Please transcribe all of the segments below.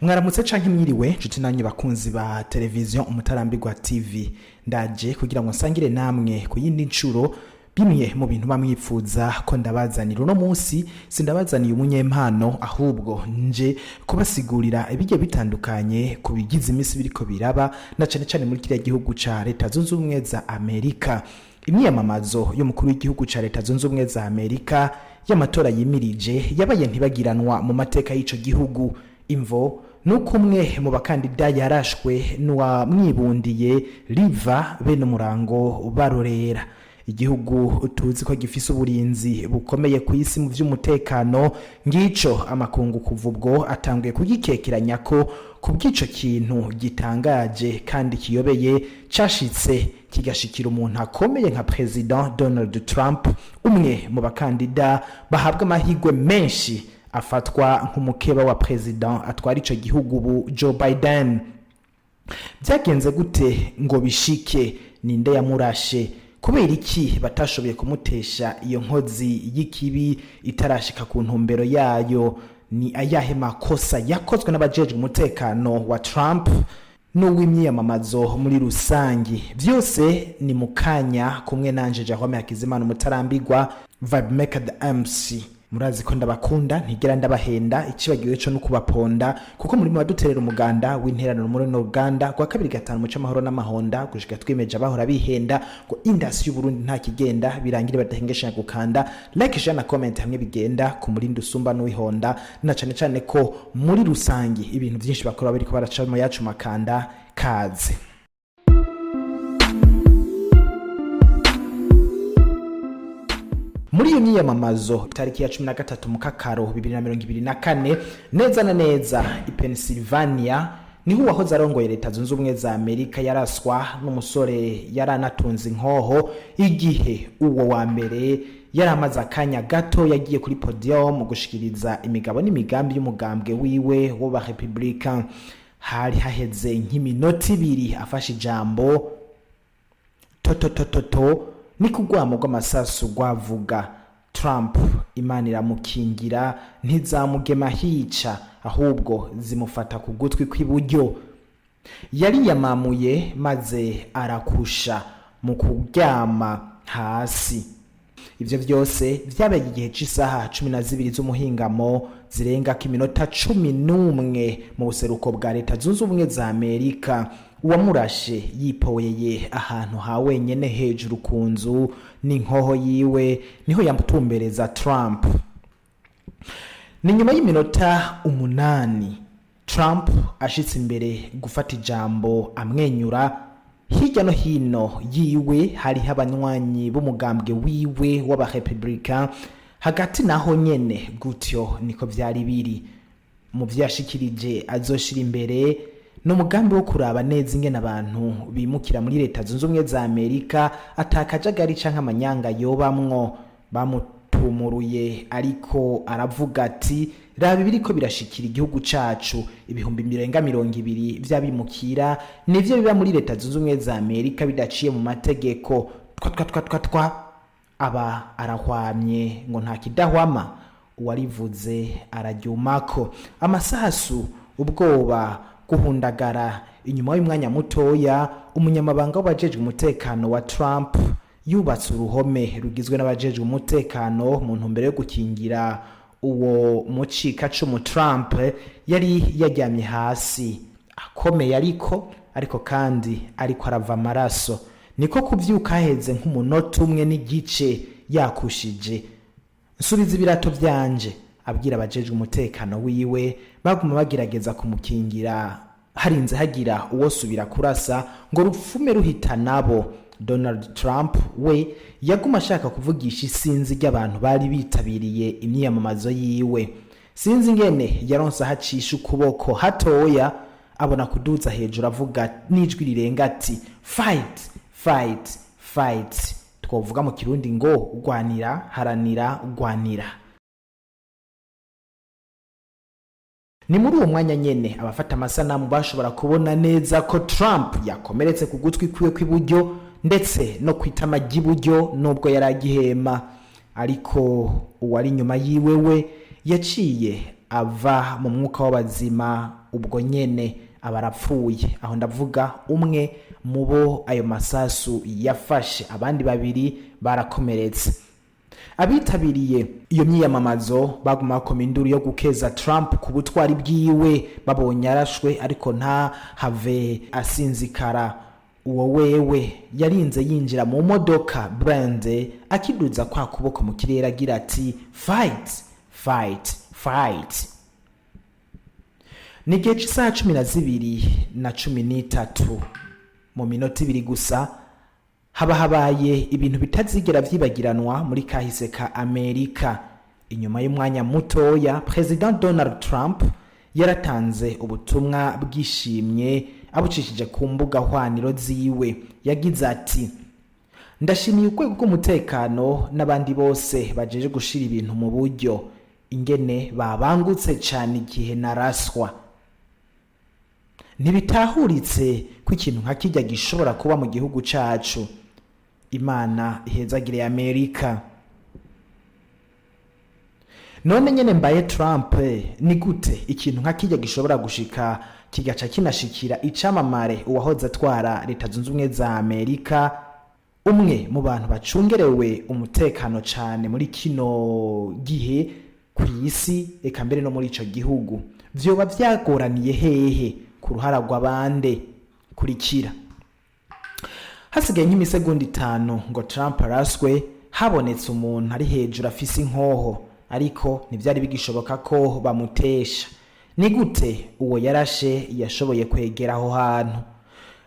Mwaramutse canke mwiriwe nshuti nanyu bakunzi ba televiziyo Umutarambirwa TV, ndaje kugira ngo nsangire namwe ku yindi ncuro bimwe mu bintu bamwipfuza ko ndabazanira. Uno munsi sindabazaniye umunyempano, ahubwo nje kubasigurira ibijye bitandukanye ku bigize imisi biriko biraba na cane cane muri kiriya gihugu ca Leta Zunze Ubumwe za Amerika. Imyiyamamazo y'umukuru w'igihugu ca Leta Zunze Ubumwe za Amerika y'amatora yimirije yabaye ntibagiranwa mu mateka y'ico gihugu. Imvo nuko umwe mu bakandida yarashwe n'uwamwibundiye Riva bene umurango barorera. Igihugu tuzi ko gifise uburinzi bukomeye ku isi mu vy'umutekano, ngico amakungu kuva ubwo atanguye kugikekeranya ko kubw'ico kintu gitangaje kandi kiyobeye cashitse kigashikira umuntu akomeye nka President Donald Trump, umwe mu bakandida bahabwa amahirwe menshi afatwa nk'umukeba wa president atwara ico gihugu ubu Joe Biden. Byagenze gute ngo bishike? Ninde yamurashe? Kubera iki batashoboye kumutesha iyo nkozi y'ikibi itarashika ku ntumbero yayo? Ni ayahe makosa yakozwe n'abajejwe umutekano wa Trump n'uw'imyiyamamazo muri rusangi? Vyose ni mukanya kumwe nanje Jerome Hakizimana Umutarambirwa, Vibe Maker the MC. Murazi ko ndabakunda ntigera ndabahenda, ikibagiwe cyo no kubaponda kuko muri baduterera umuganda w'interano muri no Uganda kwa 2-5 mu camahoro n'amahonda gushika twimeje abahora bihenda ngo industry y'u Burundi nta kigenda birangire badahengesha gukanda like share na comment hamwe bigenda ku murindi usumba n'uwihonda, na cane cane ko muri rusangi ibintu byinshi bakora bariko baraca mu yacu makanda kaze. Muri iyo myiyamamazo tariki ya 13 Mukakaro 2024 neza na neza i Pennsylvania niho wahoze arongoye Leta Zunze Ubumwe za Amerika yaraswa n'umusore yaranatunze inkoho igihe uwo wa mbere yaramaze akanya gato yagiye kuri podium gushikiriza imigabo n'imigambi y'umugambwe wiwe wo ba Republican. Hari haheze nk'iminota 2 afashe ijambo ni kugwamo rw'amasasu gwavuga. Trump Imana iramukingira ntizamugema hica, ahubwo zimufata ku gutwi kw'iburyo. Yari yamamuye maze arakusha mu kuryama hasi. Ivyo vyose vyabaye igihe c'isaha 12 z'umuhingamo zirenga kiminota 11 mu buseruko bwa Leta Zunze Ubumwe za Amerika. Uwamurashe yipoyeye ahantu ha wenyene hejuru ku nzu n'inkoho yiwe niho yamutumbereza Trump. Ni nyuma y'iminota 8 Trump ashitse imbere gufata ijambo amwenyura. Hirya no hino yiwe hari abanywanyi b'umugambwe wiwe w'aba Republican, hagati naho nyene gutyo niko vyari biri. Mu vyashikirije azoshira imbere no mugambi wo kuraba neza ingene abantu bimukira muri Leta Zunze Ubumwe za Amerika atakajagari canke amanyanga yobamwo. Bamutumuruye ariko aravuga ati raba biriko birashikira igihugu cacu, ibihumbi 200 vy'abimukira nivyo biba muri Leta Zunze Ubumwe za Amerika bidaciye mu mategeko. Aba arahwamye ngo nta kidahwama. Uwarivuze araryumako. Amasasu, ubwoba, guhundagara. Inyuma y'umwanya mutoya umunyamabanga w'abajejwe umutekano wa Trump yubatse uruhome rugizwe n'abajejwe umutekano mu ntumbero yo gukingira uwo mucika cumu Trump yari yaryamye hasi akomeye ariko kandi ariko arava amaraso. Niko kuvyuka heze nk'umunota umwe n'igice yakushije. Nsubiza ibirato vyanje, abwira abajejwe umutekano wiwe. Baguma bagerageza kumukingira harinze hagira uwo subira kurasa ngo rufume ruhita nabo. Donald Trump we yaguma ashaka kuvugisha isinzi ry'abantu bari bitabiriye imyiyamamazo yiwe. Sinzi ngene yaronse hacisha ukuboko hatoya abona kuduza hejuru avuga n'ijwi rirenga ati fight fight fight. Twovuga mu Kirundi ngo ugwanira, haranira, ugwanira. Ni muri uwo mwanya nyene abafata amasanamu bashobora kubona neza ko Trump yakomeretse ku gutwi kwiwe kw'iburyo ndetse no kwitama ry'iburyo nubwo yaragihema. Ariko uwari nyuma yiwe we yaciye ava mu mwuka w'abazima ubwo nyene abarapfuye. Aho ndavuga umwe mubo ayo masasu yafashe, abandi babiri barakomeretse. Abitabiriye iyo myiyamamazo baguma bakoma induru yo gukeza Trump ku butwari bwiwe, babonye arashwe ariko nta have asinzikara. Uwo wewe yarinze yinjira mu modoka brande akiduza kwa kuboko mu kirere agira ati fight fight fight. Ni gihe cy'isaha 12:13 mu minota 2 gusa habaye ibintu bitazigera vyibagiranwa muri kahise ka Amerika. Inyuma y'umwanya mutoya President Donald Trump yaratanze ubutumwa bwishimye abucishije ku mbuga hwaniro ziwe. Yagize ati ndashimiye urwego rw'umutekano n'abandi bose bajeje gushira ibintu mu buryo, ingene babangutse cyane igihe naraswa. Ntibitahuritse ko ikintu nka kijya gishobora kuba mu gihugu cacu. Imana ihezagire Amerika. None nyene mbaye Trump, ni gute ikintu nka kijya gishobora gushika kigaca kinashikira icamamare uwahoze atwara Leta Zunze Ubumwe za Amerika, umwe mu bantu bacungerewe umutekano cane muri kino gihe ku isi, eka mbere no muri ico gihugu? Vyoba vyagoraniye hehe ku ruhara rw'abande? Kurikira. Hasigaye nk'imisegonda 5 ngo Trump araswe, habonetse umuntu ari hejuru afise inkoho, ariko ntivyari bigishoboka ko bamutesha. Ni gute uwo yarashe yashoboye kwegera aho hantu?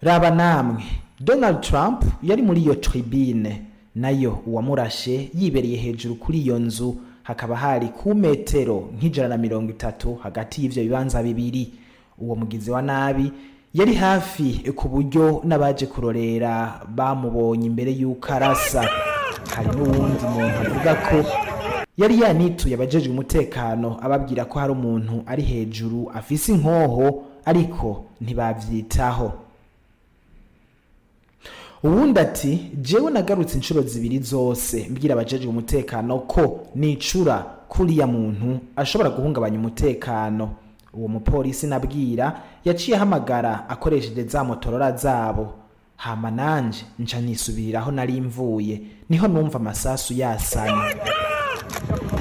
Raba namwe, Donald Trump yari muri iyo tribune, nayo uwamurashe yibereye hejuru kuri iyo nzu, hakaba hari ku metero nk'ijana hagati y'ivyo bibanza bibiri. Uwo mugizi wa nabi yari hafi ku buryo n'abaje kurorera bamubonye imbere y'uko arasa. Hari n'uwundi muntu avuga ko yari yanituye abajejwe umutekano ababwira ko hari umuntu ari hejuru afise inkoho, ariko ntibavyitaho. Uwundi ati jewe nagarutse inshuro 2 zose mbwira abajejwe umutekano ko nicura kuriya muntu ashobora guhungabanya umutekano. Uwo mupolisi nabwira yaciye ahamagara akoresheje za motorora zabo, hama nanje nca nisubiriraho nari mvuye, niho numva amasasu yasanye.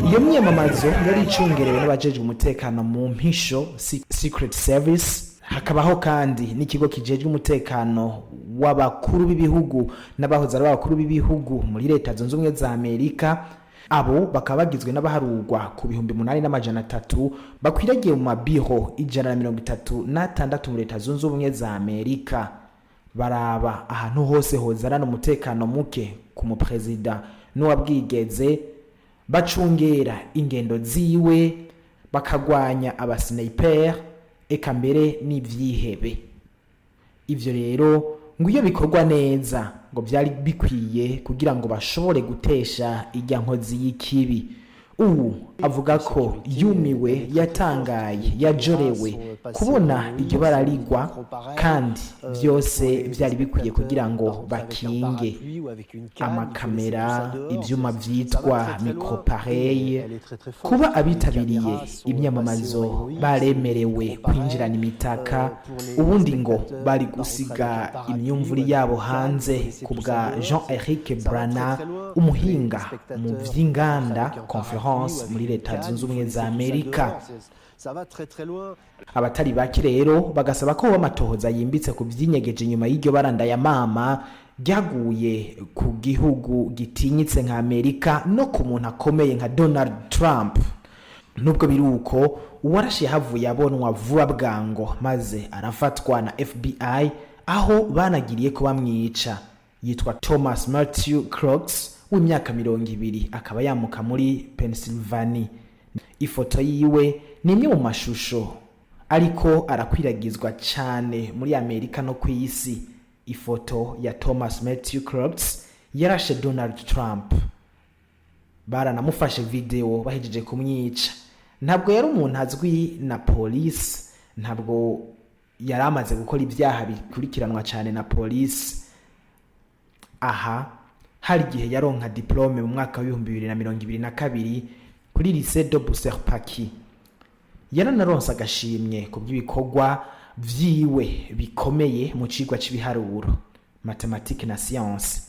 Iyo myiyamamazo yari icungerewe n'abajejwe umutekano mu mpisho Secret Service. Hakabaho kandi n'ikigo kijejwe umutekano w'abakuru b'ibihugu n'abahoze ari abakuru b'ibihugu muri Leta Zunze Ubumwe za Amerika. Abo bakaba bagizwe n'abaharurwa ku 8,300 bakwiragiye mu mabiro 136 mu Leta Zunze Ubumwe za Amerika. Baraba ahantu hose hozarana umutekano muke ku muperezida n'uwabwigeze, bacungera ingendo ziwe, bakagwanya abasniper, eka mbere n'ivyihebe. Ivyo rero ngo iyo bikorwa neza ngo byari bikwiye kugira ngo bashobore gutesha ijya nkozi y'ikibi. Avuga ko yumiwe, yatangaye, yajorewe kubona iryo bararigwa, kandi byose byari bikwiye kugira ngo bakinge. Amakamera, ibyuma vyitwa micropareil. Kuba abitabiriye imyamamazo baremerewe kwinjirana imitaka, ubundi ngo bari gusiga imyumvuri yabo hanze. Kubwa Jean-Eric Brana, umuhinga mu vy'inganda conference muri Leta Zunze Ubumwe za Amerika. Abatari bake rero bagasaba ko bamatohoza yimbitse ku vyinyegeje nyuma y'iryo baranda ya mama ryaguye ku gihugu gitinyitse nka Amerika no ku muntu akomeye nka Donald Trump. Nubwo biruko uwarashe havuye abonwa vuba bwango maze arafatwa na FBI, aho banagiriye ko bamwica. Yitwa Thomas Matthew Crooks w'imyaka 20, akaba yamuka muri Pennsylvania. Ifoto yiwe ni imwe mu mashusho ariko arakwiragizwa cyane muri Amerika no ku isi. Ifoto ya Thomas Matthew Crooks yarashe Donald Trump. Baranamufashe video bahejeje kumwica. Ntabwo yari umuntu azwi na polisi, ntabwo yari amaze gukora ibyaha bikurikiranwa cyane na polisi. Aha hari igihe yaronka diplome mu mwaka wa 2022 kuri Lycée de Bouserpaki. yaranaronse agashimye ku bw'ibikorwa vyiwe bikomeye mu cigwa c'ibiharuro mathematique na science.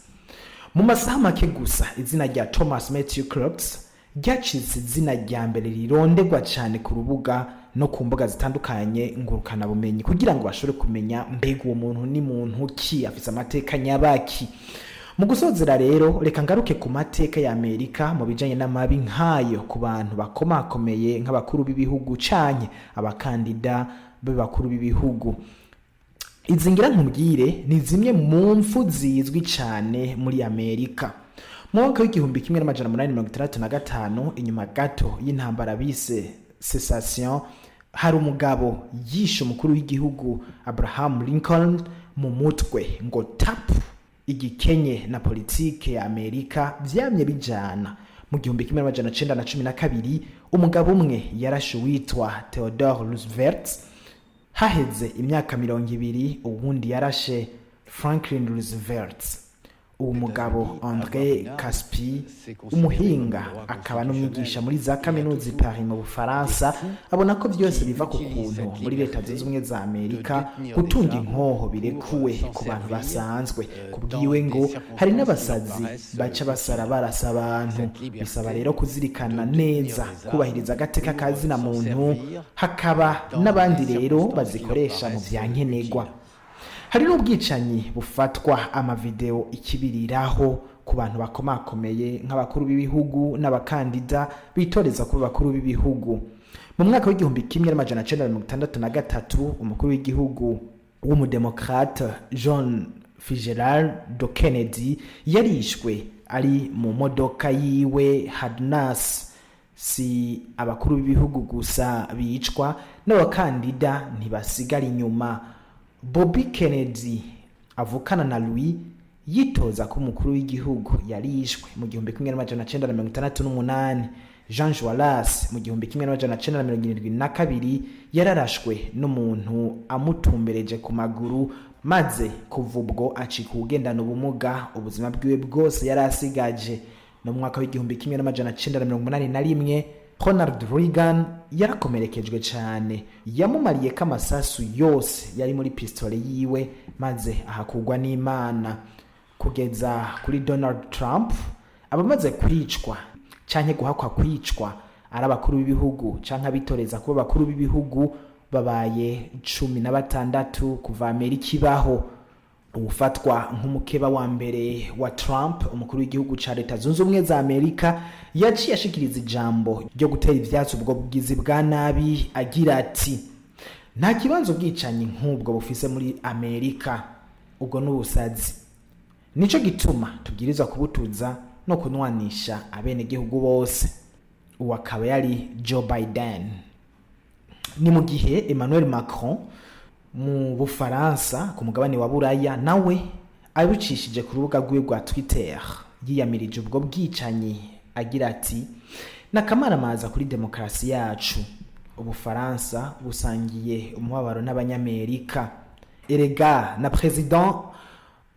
Mu masaha make gusa izina rya Thomas Matthew Crooks ryacitse izina rya mbere rirondegwa cyane ku rubuga no ku mbuga zitandukanye ngurukana bumenyi kugira ngo bashobore kumenya mbega uwo muntu ni muntu ki, afise amateka nyabaki. Mu gusozera rero reka ngaruke ku mateka ya Amerika mu bijanye n'amabi nkayo ku bantu bakomakomeye nk'abakuru b'ibihugu canke abakandida b'abakuru b'ibihugu. Izi ngira nkubwire ni zimwe mu mfu zizwi cyane muri Amerika. Mu mwaka w'igihumbi kimwe n'amajana 865 inyuma gato y'intambara bise Secession, hari umugabo yishe umukuru w'igihugu Abraham Lincoln mu mutwe ngo tap. Igikenye na politike ya Amerika vyamye bijana. Mu gihumbi kimwe n'amajana 912 umugabo umwe yarashe witwa Theodore Roosevelt. Haheze imyaka 200 ubundi yarashe Franklin Roosevelt. Uwo mugabo André Caspi, umuhinga akaba n'umwigisha muri za kaminuza Paris mu Bufaransa, abona ko byose biva ku kuntu muri leta zunze ubumwe za Amerika gutunga inkoho birekuwe ku bantu basanzwe. Kubwiwe ngo hari n'abasazi baca basara barasa abantu. Bisaba rero kuzirikana neza kubahiriza agateka kazina muntu, hakaba n'abandi rero bazikoresha mu byankenegwa. Hari n'ubwicanyi bufatwa amavideo ikibiriraho ku bantu bakomakomeye nk'abakuru b'ibihugu n'abakandida bitoreza kuba bakuru b'ibihugu. Mu mwaka w'igihumbi kimwe n'amajana 1963 umukuru w'igihugu w'umudemokrate John Fitzgerald Kennedy yarishwe ari mu modoka yiwe Hadnas. Si abakuru b'ibihugu gusa bicwa, n'abakandida ntibasigara inyuma. Bobby Kennedy avukana na Louis yitoza ko umukuru w'igihugu yarishwe mu gihumbi kimwe n'amajana 1968. Jean Wallace mu gihumbi kimwe n'amajana 1972 yararashwe n'umuntu amutumbereje ku maguru, maze kuva ubwo acika ugendana ubumuga ubuzima bwiwe bwose yarasigaje. No mu mwaka w'igihumbi kimwe n'amajana 1981 Ronald Reagan yarakomerekejwe cyane, yamumariye ko amasasu yose yari muri pistole yiwe maze ahakugwa n'Imana. Kugeza kuri Donald Trump, abamaze kwicwa canke guhakwa kwicwa ari abakuru b'ibihugu canke abitoreza kuba bakuru b'ibihugu babaye 16 kuva Amerika ibaho. Ufatwa nk'umukeba wa mbere wa Trump, umukuru w'igihugu ca leta zunze ubumwe za Amerika, yaciye ashikiriza ijambo ryo gutera ivyatsi ubwo bwizi bwa nabi agira ati: nta kibanzo bwicanyi nk'ubwo bufise muri Amerika, ubwo n'ubusazi. Nico gituma tubwirizwa kubutuza no kunwanisha abene gihugu bose. Uwo akaba yari Joe Biden. Ni mu gihe Emmanuel Macron mu Bufaransa ku mugabane wa Buraya nawe abicishije ku rubuga rwe rwa Twitter yiyamirije ubwo bwicanyi agira ati: nakamaramaza kuri demokrasi yacu. Ubufaransa busangiye umubabaro n'abanyamerika. Erega na President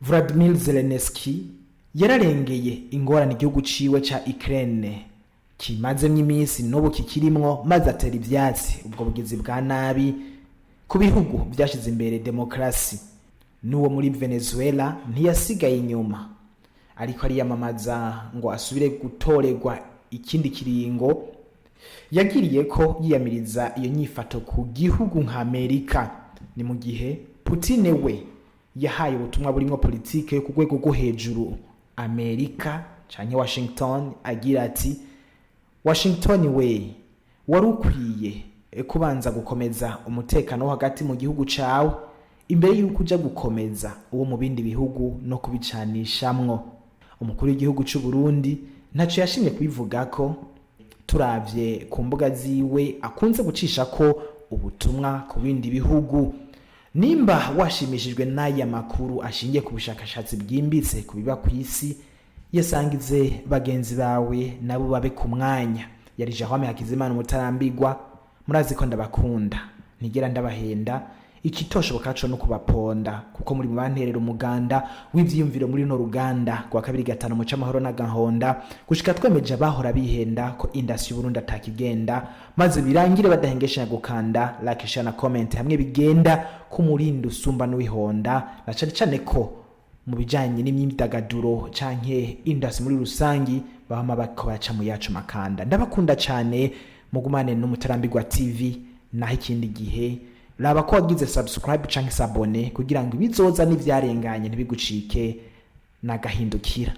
Vladimir Zelensky yararengeye ingorane igihugu ciwe ca Ukraine kimaze iminsi n'ubu kikirimwo, maze atera ivyatsi ubwo bugizi bwa nabi ku bihugu byashize imbere demokrasi. N'uwo muri Venezuela ntiyasigaye inyuma, ariko ariyamamaza ngo asubire gutorerwa ikindi kiringo. Yagiriye ko yiyamiriza iyo nyifato ku gihugu nka Amerika. Ni mu gihe Putin we yahaye ubutumwa burimo politike yo ku rwego rwo hejuru Amerika canke Washington, agira ati: Washington we wari ukwiye kubanza gukomeza umutekano hagati mu gihugu cawe imbere y'uko uja gukomeza uwo mu bindi bihugu no kubicanishamwo. Umukuru w'igihugu c'u Burundi ntaco yashimye kubivuga ko, turavye ku mbuga ziwe akunze gucisha ko ubutumwa ku bindi bihugu. Nimba washimishijwe n'aya makuru ashingiye ku bushakashatsi bwimbitse ku biba ku isi, yasangize bagenzi bawe nabo babe ku mwanya. Yari Jahome Hakizimana umutarambirwa. Murazi ko ndabakunda, ntigera ndabahenda. ikitoshoboka co no kubaponda kuko muri banterera umuganda w'ivyiyumviro muri no ruganda kwa 2 mu camahoro na gahonda gushika twemeje bahora bihenda ko industry y'Uburundi atakigenda maze birangire badahengeshanya gukanda like share na comment hamwe bigenda ku murindi usumba n'wihonda na cyane ko mu bijanye n'imyidagaduro canke industry muri rusangi bama bakobaca mu yacu makanda. Ndabakunda cyane, mugumane n'umutarambirwa TV naho ikindi gihe raba ko wagize subscribe canke s'abone kugira ngo ibizoza n'ivyarenganye ntibigucike nagahindukira.